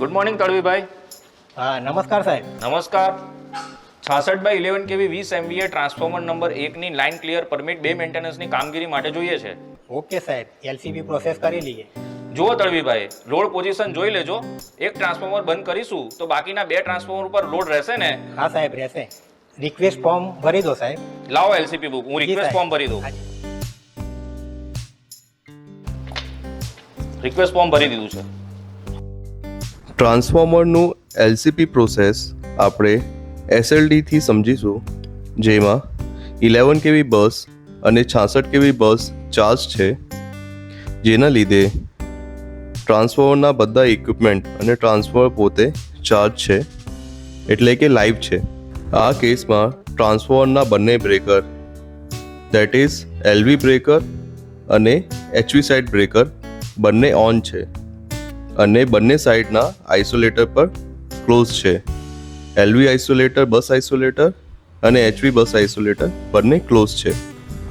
Good morning તળવીભાઈ. હા નમસ્કાર સાહેબ. નમસ્કાર. 66/11 kV 20 MVA ટ્રાન્સફોર્મર નંબર 1ની લાઇન ક્લિયર પરમિટ 2 મેન્ટેનન્સની કામગીરી માટે જોઈએ છે. ઓકે સાહેબ, એલસીબી પ્રોસેસ કરી લઈએ. જુઓ તળવીભાઈ, લોડ પોઝિશન જોઈ લેજો. એક ટ્રાન્સફોર્મર બંધ કરીશું તો બાકીના 2 ટ્રાન્સફોર્મર ઉપર લોડ રહેશે ને? હા સાહેબ રહેશે. રિક્વેસ્ટ ફોર્મ ભરી દો સાહેબ. લાવો એલસીપી બુક, હું રિક્વેસ્ટ ફોર્મ ભરી દઉં. રિક્વેસ્ટ ફોર્મ ભરી દીધું છે. ટ્રાન્સફોર્મરનું એલસીપી પ્રોસેસ આપણે એસએલડીથી સમજીશું, જેમાં 11 kV બસ અને 66 kV બસ ચાર્જ છે, જેના લીધે ટ્રાન્સફોર્મરના બધા ઇક્વિપમેન્ટ અને ટ્રાન્સફોર્મર પોતે ચાર્જ છે, એટલે કે લાઈવ છે. આ કેસમાં ટ્રાન્સફોર્મરના બંને બ્રેકર, દેટ ઇઝ એલવી બ્રેકર અને એચવી સાઇડ બ્રેકર, બંને ઓન છે અને બંને સાઈડના આઇસોલેટર પર ક્લોઝ છે. એલવી આઇસોલેટર, બસ આઇસોલેટર અને એચવી બસ આઇસોલેટર બંને ક્લોઝ છે.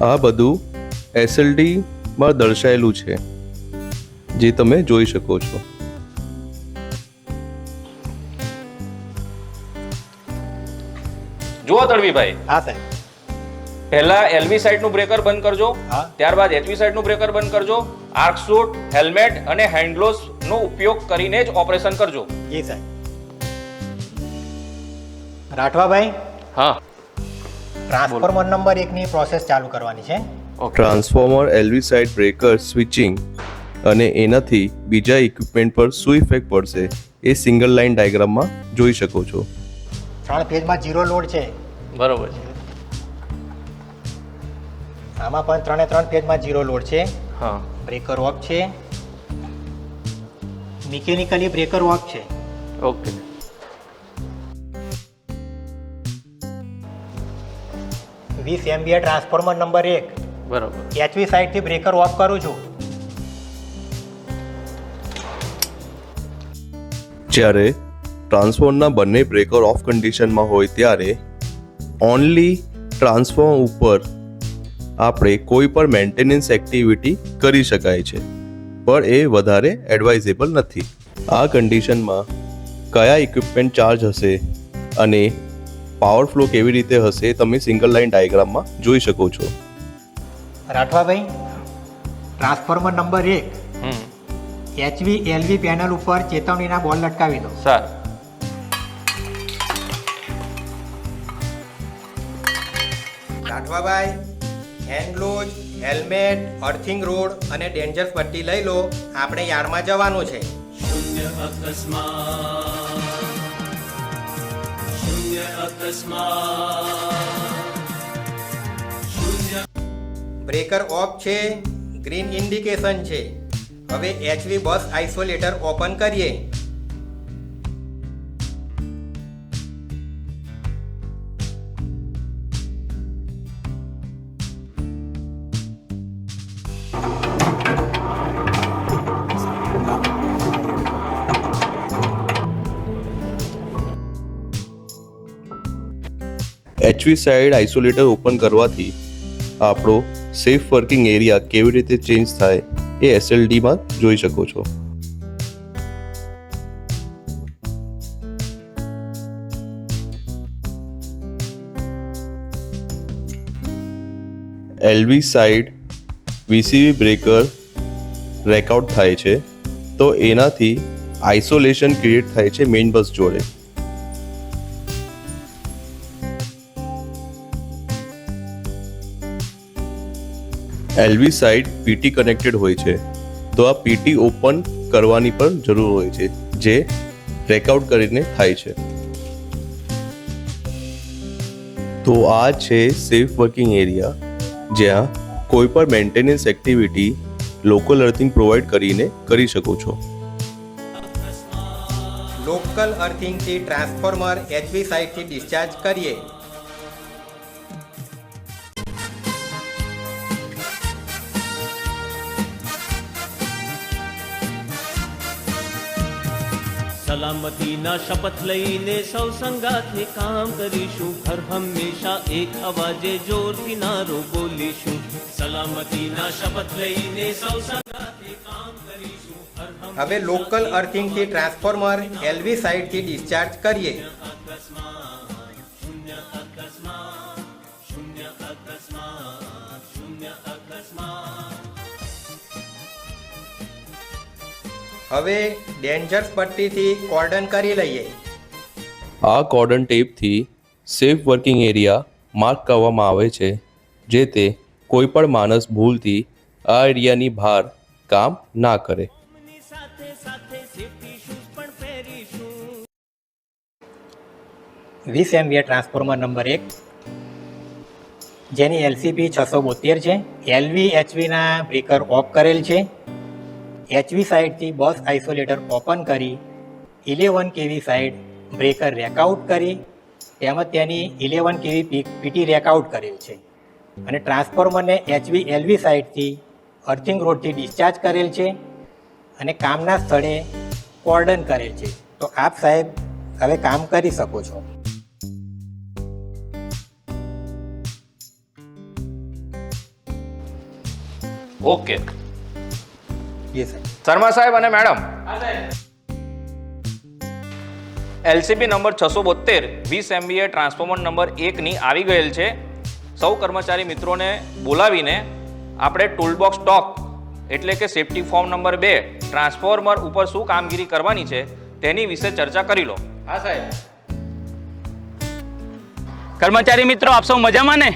આ બધું એસએલડીમાં દર્શાવેલું છે, જે તમે જોઈ શકો છો. જુઓ તળવીભાઈ, હા સાહેબ. પહેલા એલવી સાઇડનું બ્રેકર બંધ કરજો, હા. ત્યારબાદ એચવી સાઇડનું બ્રેકર બંધ કરજો. આર્ક સૂટ, હેલ્મેટ અને હેન્ડ ગ્લોવ્સનો ઉપયોગ કરીને જ ઓપરેશન કરજો. જી સાહેબ. રાઠવાભાઈ, હા. ટ્રાન્સફોર્મર નંબર 1ની પ્રોસેસ ચાલુ કરવાની છે. ટ્રાન્સફોર્મર એલવી સાઇડ બ્રેકર સ્વિચિંગ અને એનાથી બીજા ઇક્વિપમેન્ટ પર શું ઇફેક્ટ પડશે એ સિંગલ લાઇન ડાયાગ્રામમાં જોઈ શકો છો. 3 ફેઝમાં 0 લોડ છે. બરોબર છે. આમાં પણ 3 ફેઝમાં 0 લોડ છે. હા. બ્રેકર ઓફ છે. મિકેનિકલી બ્રેકર ઓફ છે. ઓકે. 20 MVA ટ્રાન્સફોર્મર નંબર 1 બરોબર. એચવી સાઇડથી બ્રેકર ઓફ કરું છું. જ્યારે ટ્રાન્સફોર્મરના બંને બ્રેકર ઓફ કન્ડિશનમાં હોય ત્યારે ઓનલી ટ્રાન્સફોર્મ ઉપર આપણે કોઈ પણ મેન્ટેનન્સ એક્ટિવિટી કરી શકાય છે, પણ એ વધારે એડવાઇઝેબલ નથી. આ કન્ડિશનમાં કયા ઇક્વિપમેન્ટ ચાર્જ હશે અને પાવર ફ્લો કેવી રીતે હશે તમે સિંગલ લાઇન ડાયાગ્રામમાં જોઈ શકો છો. રાઠવાભાઈ, transformer number 1 HV LV panel ઉપર ચેતવણીના બોલ લટકાવી દો. સારું. રાઠવાભાઈ, hand gloves, helmet, earthing rod અને ડેન્જર પટ્ટી લઈ લો, આપણે યાર્ડમાં જવાનું છે. બ્રેકર ઓફ છે, ગ્રીન ઇન્ડિકેશન છે. હવે એચવી બસ આઇસોલેટર ઓપન કરીએ. એચવી સાઇડ આઇસોલેટર ઓપન કરવાથી આપણો સેફ વર્કિંગ એરિયા કેવી રીતે ચેન્જ થાય એ એસએલડીમાં જોઈ શકો છો. એલવી સાઇડ વીસીબી બ્રેકર રેકઆઉટ થાય છે, તો એનાથી આઇસોલેશન ક્રિએટ થાય છે મેઇન બસ જોડે. એલવી સાઇડ પીટી કનેક્ટેડ હોય છે, તો આ પીટી ઓપન કરવાની પણ જરૂર હોય છે, જે રેકઆઉટ કરીને થાય છે. તો આ છે સેફ વર્કિંગ એરિયા, જ્યાં કોઈ પણ maintenance activity local earthing provide કરીને કરી શકો છો. લોકલ અર્થિંગથી ટ્રાન્સફોર્મર એચવી સાઇડથી ડિસ્ચાર્જ કરીએ. સલામતીના શપથ લઈને સૌ સંગાથે કામ કરીશું, હર હંમેશા એક અવાજે જોરથી નારો બોલીશું. સલામતીના શપથ લઈને સૌ સંગાથે કામ કરીશું, હર હંમેશા હવે લોકલ અર્થિંગથી ટ્રાન્સફોર્મર એલવી સાઇડથી ડિસ્ચાર્જ કરીએ. હવે ડેન્જર્સ પટ્ટીથી કોર્ડન કરી લઈએ. આ કોર્ડન ટેપથી સેફ વર્કિંગ એરિયા માર્ક કરવામાં આવે છે, જે તે કોઈ પણ માણસ ભૂલથી આ એરિયાની બહાર કામ ના કરે. સાથે સાથે સેફટી શૂઝ પણ પહેરીશું. 20 MVA ટ્રાન્સફોર્મર નંબર 1 જેની LCP 672 છે. એલવી એચવીના બ્રેકર ઓફ કરેલ છે. એચવી સાઇડથી બસ આઇસોલેટર ઓપન કરી 11 kV સાઇડ બ્રેકર રેકઆઉટ કરી તેમજ તેની 11 kV પીટી રેકઆઉટ કરેલ છે અને ટ્રાન્સફોર્મરને એચવી એલવી સાઇડથી અર્થિંગ રોડથી ડિસ્ચાર્જ કરેલ છે અને કામના સ્થળે કોર્ડન કરેલ છે. તો આપ સાહેબ હવે કામ કરી શકો છો. ઓકે યસ સાહેબ. શર્મા સાહેબ અને madam, LCB number 672 20 MVA transformer number 1ની આવી ગયેલ છે. સૌ કર્મચારી મિત્રોને બોલાવીને આપણે ટૂલબોક્સ ટોક એટલે કે સેફટી ફોર્મ નંબર 2 ટ્રાન્સફોર્મર ઉપર શું કામગીરી કરવાની છે તેની વિશે ચર્ચા કરી લો. હા સાહેબ. કર્મચારી મિત્રો, આપ સૌ મજામાં ને?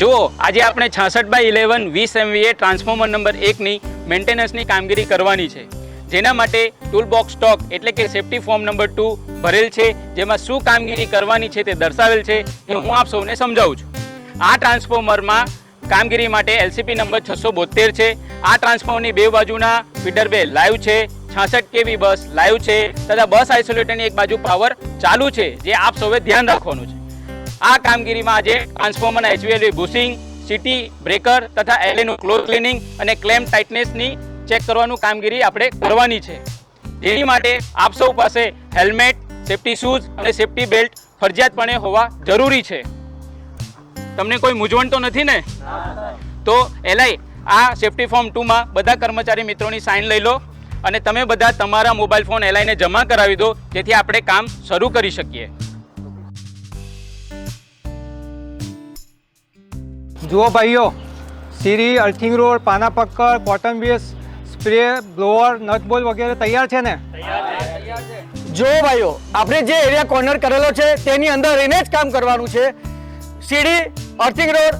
જુઓ, આજે આપણે 66/11 20 MVA ટ્રાન્સફોર્મર નંબર 1ની મેન્ટેનન્સની કામગીરી કરવાની છે, જેના માટે ટૂલ બોક્સ સ્ટોક એટલે કે સેફટી ફોર્મ નંબર 2 ભરેલ છે, જેમાં શું કામગીરી કરવાની છે તે દર્શાવેલ છે એ હું આપ સૌને સમજાવું છું. આ ટ્રાન્સફોર્મરમાં કામગીરી માટે LCP નંબર 672 છે. આ ટ્રાન્સફોર્મરની બે બાજુના ફીડર બે લાઈવ છે, 66 kV બસ લાઈવ છે તથા બસ આઇસોલેટરની એક બાજુ પાવર ચાલુ છે, જે આપ સૌએ ધ્યાન રાખવાનું છે. આ કામગીરીમાં આજે ટ્રાન્સફોર્મરના HVLV બુશિંગ, સીટી બ્રેકર તથા એલએનું ક્લોઝ ક્લિનિંગ અને ક્લેમ્પ ટાઇટનેસની ચેક કરવાનું કામગીરી આપણે કરવાની છે. જેની માટે આપ સૌ પાસે હેલ્મેટ, સેફટી શૂઝ અને સેફટી બેલ્ટ ફરજિયાતપણે હોવા જરૂરી છે. તમને કોઈ મૂંઝવણ તો નથી ને? તો એલાઈ આ સેફટી ફોર્મ 2માં બધા કર્મચારી મિત્રોની સાઇન લઈ લો અને તમે બધા તમારા મોબાઈલ ફોન એલાઈને જમા કરાવી દો, જેથી આપણે કામ શરૂ કરી શકીએ. જુઓ ભાઈઓ, સીરી, અર્થિંગ રોડ, પાના પક્કર, કોટન બેસ, સ્પ્રે, બ્લોઅર, નટ બોલ વગેરે તૈયાર છે ને? જો ભાઈઓ, આપણે જે એરિયા કોર્નર કરેલો છે તેની અંદર રહીને જ કામ કરવાનું છે. સીડી, અર્થિંગ રોડ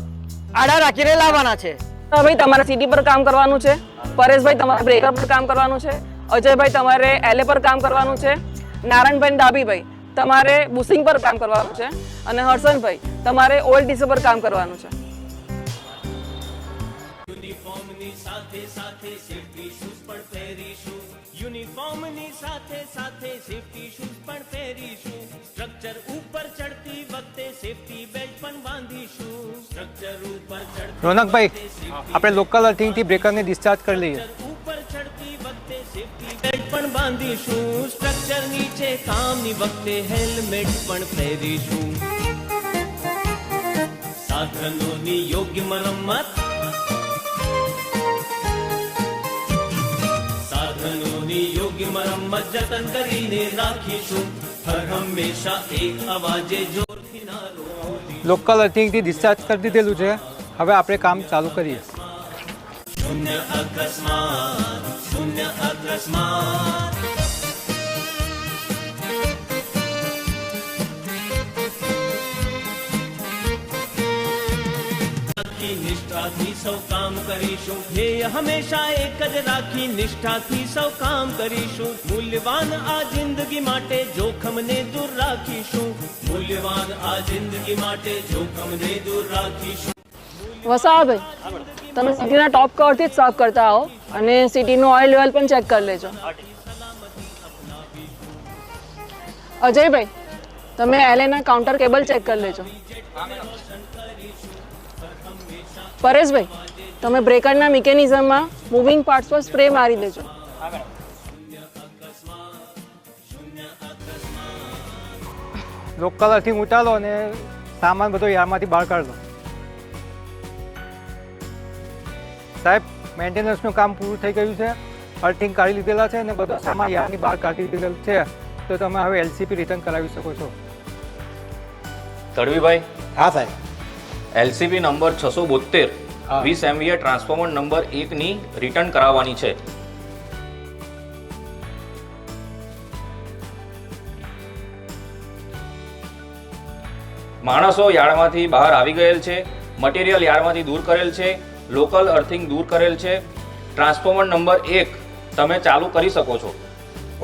આડા રાખીને લાવવાના છે. ભાઈ તમારે સીડી પર કામ કરવાનું છે, પરેશભાઈ તમારે બ્રેકર પર કામ કરવાનું છે, અજયભાઈ તમારે એલએ પર કામ કરવાનું છે, નારાયણભાઈ ડાબીભાઈ તમારે બુશિંગ પર કામ કરવાનું છે અને હર્ષનભાઈ તમારે ઓએલટીસી પર કામ કરવાનું છે. યુનિફોર્મની સાથે સાથે સેફટી શૂઝ પણ પહેરીશું. યુનિફોર્મની સાથે સાથે સેફટી શૂઝ પણ પહેરીશું. સ્ટ્રક્ચર ઉપર ચડતી વખતે સેફટી બેલ્ટ પણ બાંધીશું. સ્ટ્રક્ચર ઉપર ચડતી રોનકભાઈ, આપણે લોકલ અર્થિંગથી બ્રેકરને ડિસ્ચાર્જ કરી લઈએ. ઉપર ચડતી વખતે સેફટી બેલ્ટ પણ બાંધીશું. સ્ટ્રક્ચર નીચે કામની વખતે હેલ્મેટ પણ પહેરીશું. સાધનોની યોગ્ય મરમ્મત, સાધનોની યોગ્ય મરમ્મત જતન કરીને રાખીશું. હર હંમેશા એક અવાજે જોરથી ના રોકીશું. લોકલ અર્થિંગથી ડિસ્ચાર્જ કરી દીધેલું છે, હવે આપણે કામ ચાલુ કરીએ. શૂન્ય અકસ્માત, શૂન્ય અકસ્માત. નિષ્ઠાથી સૌ કામ કરીશું. ધ્યેય હંમેશા એક જ રાખી નિષ્ઠાથી સૌ કામ કરીશું. મૂલ્યવાન આ જિંદગી માટે જોખમને દૂર રાખીશું. મૂલ્યવાન આ જિંદગી માટે જોખમને દૂર રાખીશું. વસાવાભાઈ, તમે સીટીના ટોપ કવરથી જ સાફ કરતા આવો અને સીટીનું ઓઇલ લેવલ પણ ચેક કરી લેજો. અજયભાઈ, તમે એલએના કાઉન્ટર કેબલ ચેક કરી લેજો. પરેશભાઈ, તમે બ્રેકરના મિકેનિઝમમાં મૂવિંગ પાર્ટ્સ પર સ્પ્રે મારી દેજો. લોકલ અર્થિંગ ઉતારો અને સામાન બધો યારમાંથી બહાર કાઢ દો. સાહેબ, મેન્ટેનન્સનું કામ પૂરું થઈ ગયું છે. અર્થિંગ કાઢી લીધેલા છે અને બધો સામાન યારની બહાર કાઢી દીધેલો છે, તો તમે હવે એલસીપી રિટર્ન કરાવી શકો છો. તડવીભાઈ, હા સાહેબ. એલસીબી નંબર 672 હા. 20 MVA ટ્રાન્સફોર્મર નંબર 1 ની રિટર્ન કરાવવાની છે. માણસો યાર્ડમાંથી બહાર આવી ગયેલ છે, મટીરિયલ યાર્ડમાંથી દૂર કરેલ છે, લોકલ અર્થિંગ દૂર કરેલ છે. ટ્રાન્સફોર્મર નંબર 1 તમે ચાલુ કરી શકો છો.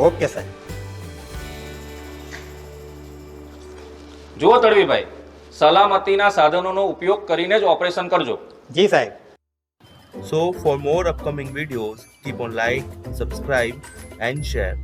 ઓકે સાહેબ. જુઓ તડવીભાઈ, સલામતીના સાધનોનો ઉપયોગ કરીને જ ઓપરેશન કરજો. જી સાહેબ. So for more upcoming videos, keep on like, subscribe and share.